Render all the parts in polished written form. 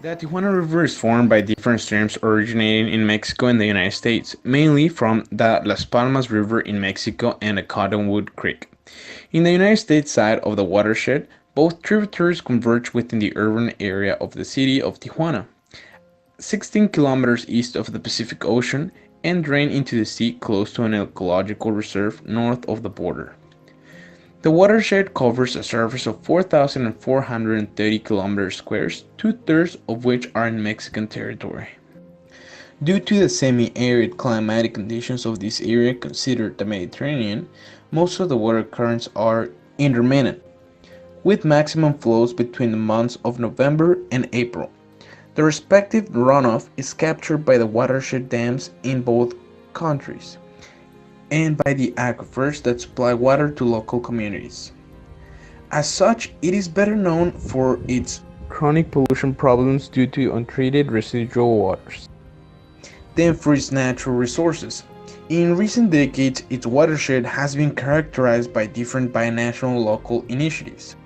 The Tijuana River is formed by different streams originating in Mexico and the United States, mainly from the Las Palmas River in Mexico and the Cottonwood Creek. In the United States side of the watershed, both tributaries converge within the urban area of the city of Tijuana, 16 kilometers east of the Pacific Ocean, and drain into the sea close to an ecological reserve north of the border. The watershed covers a surface of 4,430 kilometers squares, two-thirds of which are in Mexican territory. Due to the semi-arid climatic conditions of this area considered the Mediterranean, most of the water currents are intermittent, with maximum flows between the months of November and April. The respective runoff is captured by the watershed dams in both countries and by the aquifers that supply water to local communities. As such, it is better known for its chronic pollution problems due to untreated residual waters than for its natural resources. In recent decades, its watershed has been characterized by different binational local initiatives,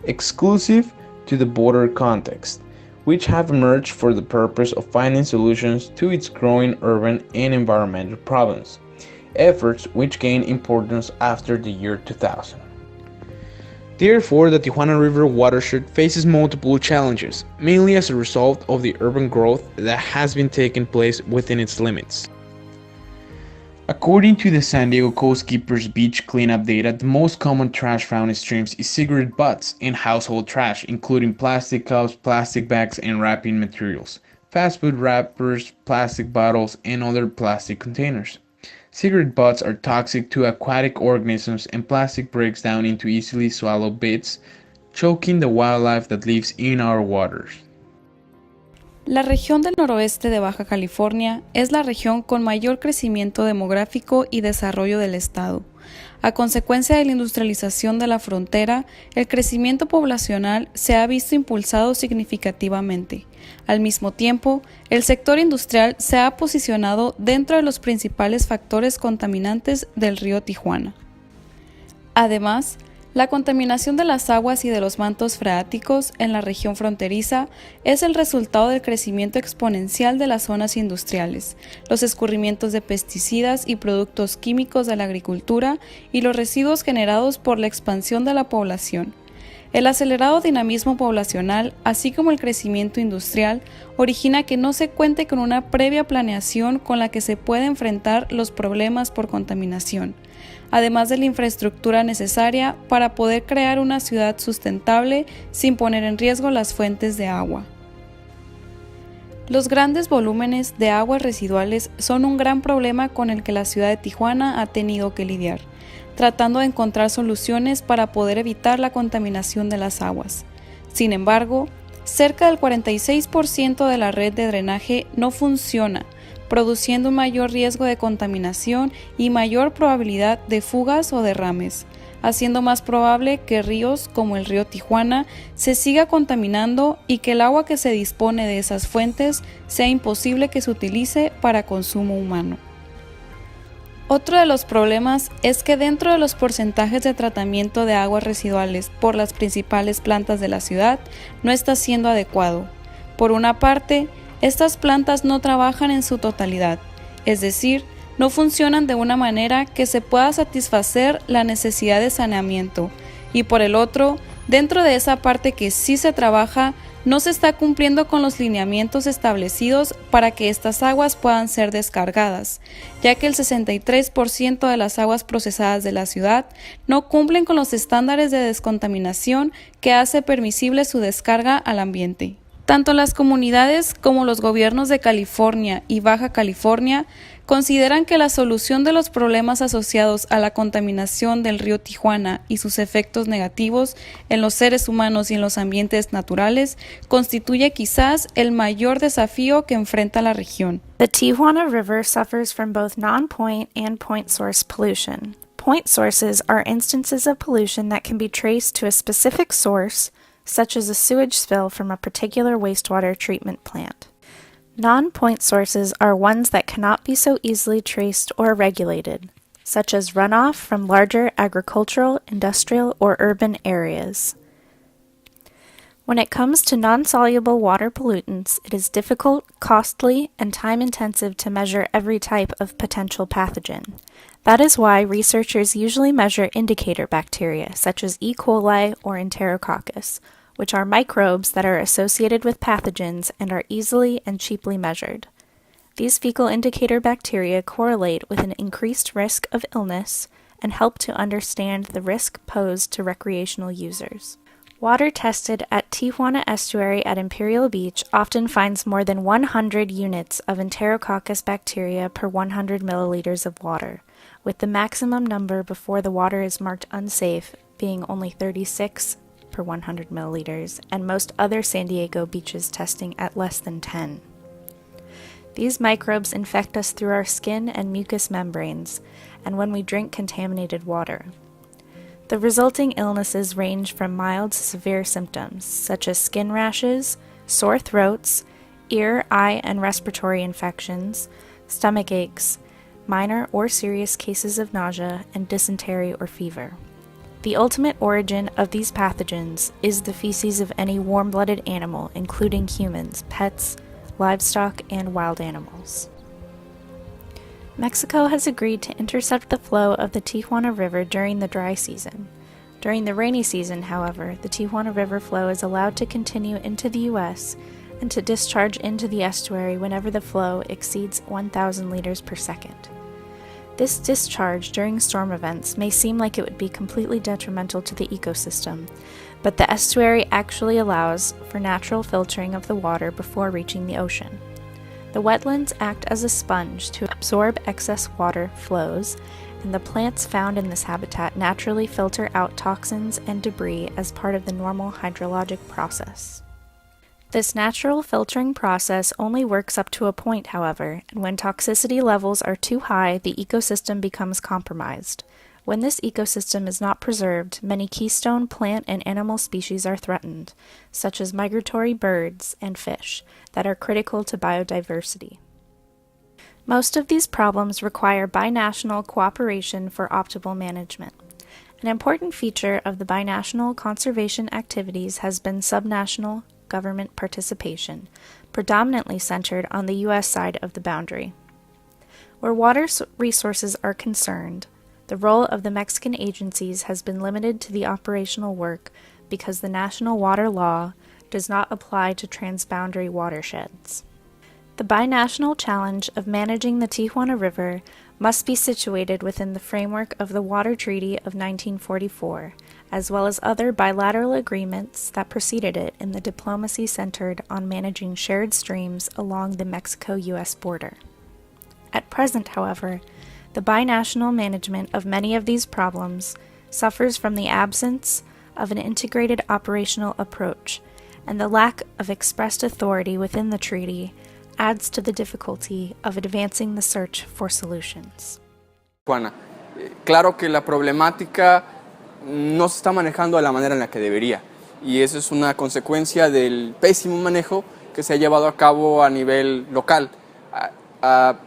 exclusive to the border context, which have emerged for the purpose of finding solutions to its growing urban and environmental problems, efforts which gained importance after the year 2000. Therefore, the Tijuana River watershed faces multiple challenges, mainly as a result of the urban growth that has been taking place within its limits. According to the San Diego Coastkeepers beach cleanup data, the most common trash found in streams is cigarette butts and household trash, including plastic cups, plastic bags, and wrapping materials, fast food wrappers, plastic bottles, and other plastic containers. Cigarette butts are toxic to aquatic organisms, and plastic breaks down into easily swallowed bits, choking the wildlife that lives in our waters. La región del noroeste de Baja California es la región con mayor crecimiento demográfico y desarrollo del estado. A consecuencia de la industrialización de la frontera, el crecimiento poblacional se ha visto impulsado significativamente. Al mismo tiempo, el sector industrial se ha posicionado dentro de los principales factores contaminantes del río Tijuana. Además, la contaminación de las aguas y de los mantos freáticos en la región fronteriza es el resultado del crecimiento exponencial de las zonas industriales, los escurrimientos de pesticidas y productos químicos de la agricultura y los residuos generados por la expansión de la población. El acelerado dinamismo poblacional, así como el crecimiento industrial, origina que no se cuente con una previa planeación con la que se pueda enfrentar los problemas por contaminación, además de la infraestructura necesaria para poder crear una ciudad sustentable sin poner en riesgo las fuentes de agua. Los grandes volúmenes de aguas residuales son un gran problema con el que la ciudad de Tijuana ha tenido que lidiar, tratando de encontrar soluciones para poder evitar la contaminación de las aguas. Sin embargo, cerca del 46% de la red de drenaje no funciona, produciendo un mayor riesgo de contaminación y mayor probabilidad de fugas o derrames, haciendo más probable que ríos como el río Tijuana se siga contaminando y que el agua que se dispone de esas fuentes sea imposible que se utilice para consumo humano. Otro de los problemas es que dentro de los porcentajes de tratamiento de aguas residuales por las principales plantas de la ciudad no está siendo adecuado. Por una parte, estas plantas no trabajan en su totalidad, es decir, no funcionan de una manera que se pueda satisfacer la necesidad de saneamiento, y por el otro, dentro de esa parte que sí se trabaja, no se está cumpliendo con los lineamientos establecidos para que estas aguas puedan ser descargadas, ya que el 63% de las aguas procesadas de la ciudad no cumplen con los estándares de descontaminación que hace permisible su descarga al ambiente. Tanto las comunidades como los gobiernos de California y Baja California consideran que la solución de los problemas asociados a la contaminación del río Tijuana y sus efectos negativos en los seres humanos y en los ambientes naturales constituye quizás el mayor desafío que enfrenta la región. The Tijuana River suffers from both non-point and point source pollution. Point sources are instances of pollution that can be traced to a specific source, such as a sewage spill from a particular wastewater treatment plant. Non-point sources are ones that cannot be so easily traced or regulated, such as runoff from larger agricultural, industrial, or urban areas. When it comes to non-soluble water pollutants, it is difficult, costly, and time-intensive to measure every type of potential pathogen. That is why researchers usually measure indicator bacteria, such as E. coli or Enterococcus, which are microbes that are associated with pathogens and are easily and cheaply measured. These fecal indicator bacteria correlate with an increased risk of illness and help to understand the risk posed to recreational users. Water tested at Tijuana Estuary at Imperial Beach often finds more than 100 units of Enterococcus bacteria per 100 milliliters of water, with the maximum number before the water is marked unsafe being only 36 per 100 milliliters, and most other San Diego beaches testing at less than 10. These microbes infect us through our skin and mucous membranes, and when we drink contaminated water. The resulting illnesses range from mild to severe symptoms, such as skin rashes, sore throats, ear, eye, and respiratory infections, stomach aches, minor or serious cases of nausea, and dysentery or fever. The ultimate origin of these pathogens is the feces of any warm-blooded animal, including humans, pets, livestock, and wild animals. Mexico has agreed to intercept the flow of the Tijuana River during the dry season. During the rainy season, however, the Tijuana River flow is allowed to continue into the U.S. and to discharge into the estuary whenever the flow exceeds 1,000 liters per second. This discharge during storm events may seem like it would be completely detrimental to the ecosystem, but the estuary actually allows for natural filtering of the water before reaching the ocean. The wetlands act as a sponge to absorb excess water flows, and the plants found in this habitat naturally filter out toxins and debris as part of the normal hydrologic process. This natural filtering process only works up to a point, however, and when toxicity levels are too high, the ecosystem becomes compromised. When this ecosystem is not preserved, many keystone plant and animal species are threatened, such as migratory birds and fish, that are critical to biodiversity. Most of these problems require binational cooperation for optimal management. An important feature of the binational conservation activities has been subnational government participation, predominantly centered on the U.S. side of the boundary. Where water resources are concerned, the role of the Mexican agencies has been limited to the operational work because the national water law does not apply to transboundary watersheds. The binational challenge of managing the Tijuana River must be situated within the framework of the Water Treaty of 1944, as well as other bilateral agreements that preceded it in the diplomacy centered on managing shared streams along the Mexico-U.S. border. At present, however, the binational management of many of these problems suffers from the absence of an integrated operational approach, and the lack of expressed authority within the treaty adds to the difficulty of advancing the search for solutions. Juana, claro que la problemática no se está manejando de la manera en la que debería, y eso es una consecuencia del pésimo manejo que se ha llevado a cabo a nivel local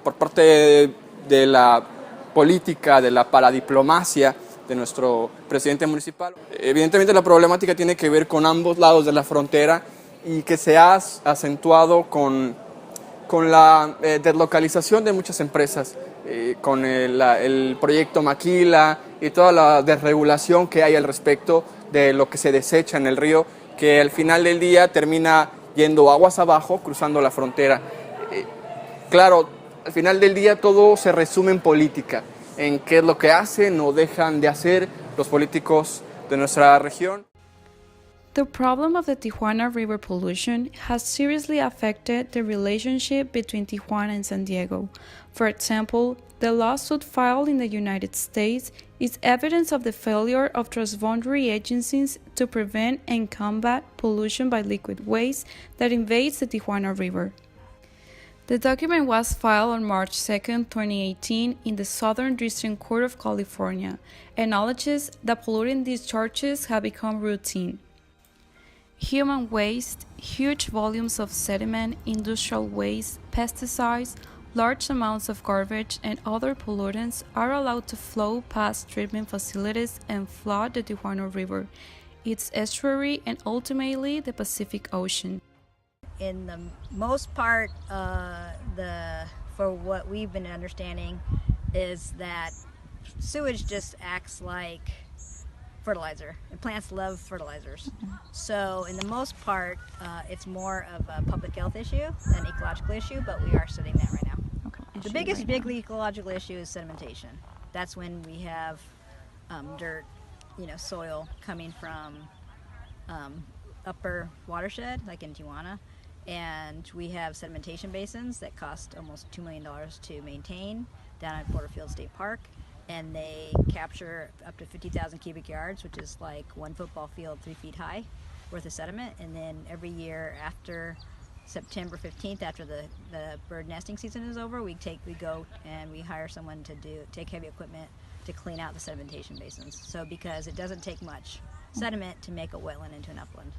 por parte de la política, de la paradiplomacia de nuestro presidente municipal. Evidentemente la problemática tiene que ver con ambos lados de la frontera y que se ha acentuado con la deslocalización de muchas empresas, con el proyecto Maquila y toda la desregulación que hay al respecto de lo que se desecha en el río, que al final del día termina yendo aguas abajo, cruzando la frontera. Claro, al final del día todo se resume en política, en qué es lo que hacen o dejan de hacer los políticos de nuestra región. The problem of the Tijuana River pollution has seriously affected the relationship between Tijuana and San Diego. For example, the lawsuit filed in the United States is evidence of the failure of transboundary agencies to prevent and combat pollution by liquid waste that invades the Tijuana River. The document was filed on March 2, 2018 in the Southern District Court of California, acknowledges that polluting discharges have become routine. Human waste, huge volumes of sediment, industrial waste, pesticides, large amounts of garbage, and other pollutants are allowed to flow past treatment facilities and flood the Tijuana River, its estuary, and ultimately the Pacific Ocean. In the most part, for what we've been understanding is that sewage just acts like fertilizer, and plants love fertilizers. So in the most part, it's more of a public health issue than ecological issue, but we are studying that right now. The biggest big ecological issue is sedimentation. That's when we have dirt, soil coming from upper watershed, like in Tijuana, and we have sedimentation basins that cost almost $2 million to maintain down at Porterfield State Park, and they capture up to 50,000 cubic yards, which is like one football field 3 feet high worth of sediment. And then every year after September 15th, after the bird nesting season is over, we go and we hire someone to take heavy equipment to clean out the sedimentation basins. So because it doesn't take much sediment to make a wetland into an upland.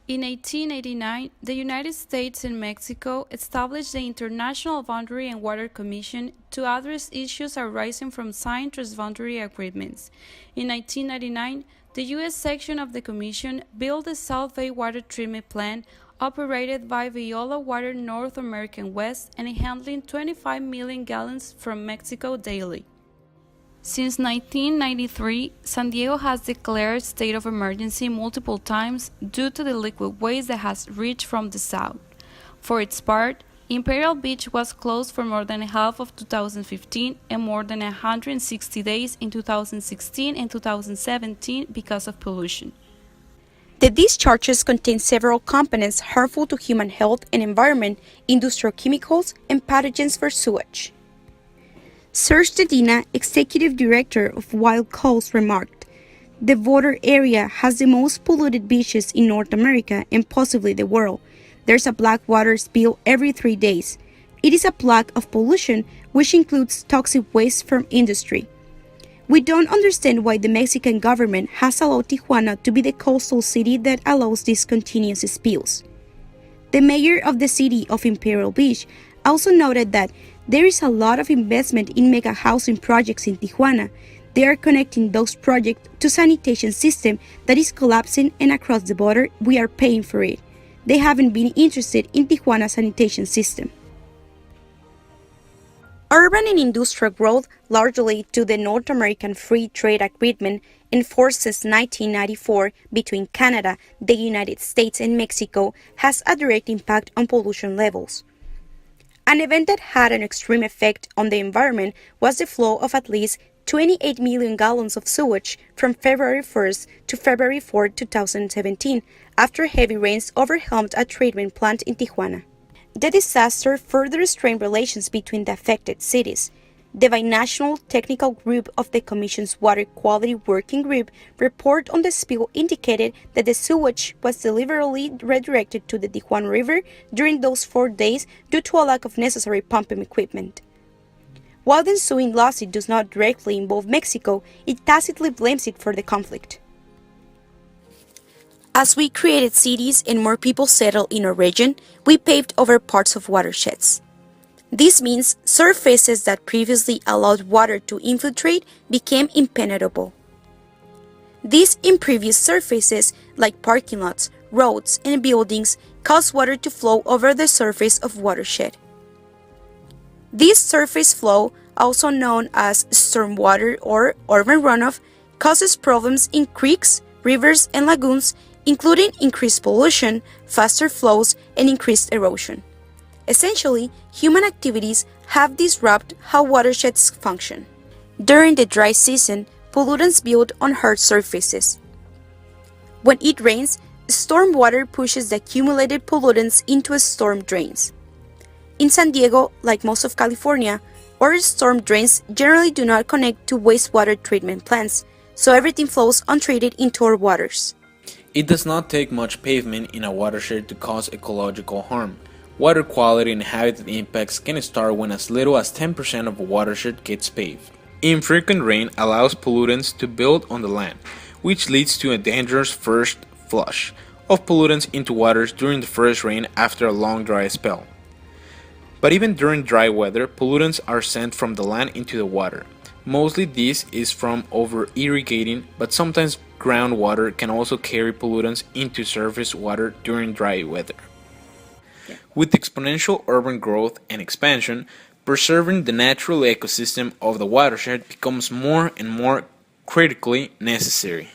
In 1889, the United States and Mexico established the International Boundary and Water Commission to address issues arising from signed transboundary agreements. In 1999, the U.S. section of the Commission built the South Bay Water Treatment Plant, operated by Viola Water North American West and handling 25 million gallons from Mexico daily. Since 1993, San Diego has declared state of emergency multiple times due to the liquid waste that has reached from the south. For its part, Imperial Beach was closed for more than half of 2015 and more than 160 days in 2016 and 2017 because of pollution. The discharges contain several components harmful to human health and environment, industrial chemicals, and pathogens for sewage. Serge Dedina, executive director of Wild Coast, remarked, "The water area has the most polluted beaches in North America and possibly the world. There's a black water spill every 3 days. It is a plague of pollution, which includes toxic waste from industry. We don't understand why the Mexican government has allowed Tijuana to be the coastal city that allows these continuous spills." The mayor of the city of Imperial Beach also noted that there is a lot of investment in mega housing projects in Tijuana. They are connecting those projects to sanitation system that is collapsing, and across the border we are paying for it. They haven't been interested in Tijuana sanitation system. Urban and industrial growth, largely to the North American Free Trade Agreement enforced since 1994 between Canada, the United States, and Mexico, has a direct impact on pollution levels. An event that had an extreme effect on the environment was the flow of at least 28 million gallons of sewage from February 1st to February 4, 2017, after heavy rains overwhelmed a treatment plant in Tijuana. The disaster further strained relations between the affected cities. The Binational Technical Group of the Commission's Water Quality Working Group report on the spill indicated that the sewage was deliberately redirected to the Tijuana River during those 4 days due to a lack of necessary pumping equipment. While the ensuing lawsuit does not directly involve Mexico, it tacitly blames it for the conflict. As we created cities and more people settled in our region, we paved over parts of watersheds. This means surfaces that previously allowed water to infiltrate became impenetrable. These impervious surfaces, like parking lots, roads, and buildings, cause water to flow over the surface of watershed. This surface flow, also known as stormwater or urban runoff, causes problems in creeks, rivers, and lagoons, including increased pollution, faster flows, and increased erosion. Essentially, human activities have disrupted how watersheds function. During the dry season, pollutants build on hard surfaces. When it rains, storm water pushes the accumulated pollutants into storm drains. In San Diego, like most of California, our storm drains generally do not connect to wastewater treatment plants, so everything flows untreated into our waters. It does not take much pavement in a watershed to cause ecological harm. Water quality and habitat impacts can start when as little as 10% of a watershed gets paved. Infrequent rain allows pollutants to build on the land, which leads to a dangerous first flush of pollutants into waters during the first rain after a long dry spell. But even during dry weather, pollutants are sent from the land into the water. Mostly this is from over-irrigating, but sometimes groundwater can also carry pollutants into surface water during dry weather. With exponential urban growth and expansion, preserving the natural ecosystem of the watershed becomes more and more critically necessary.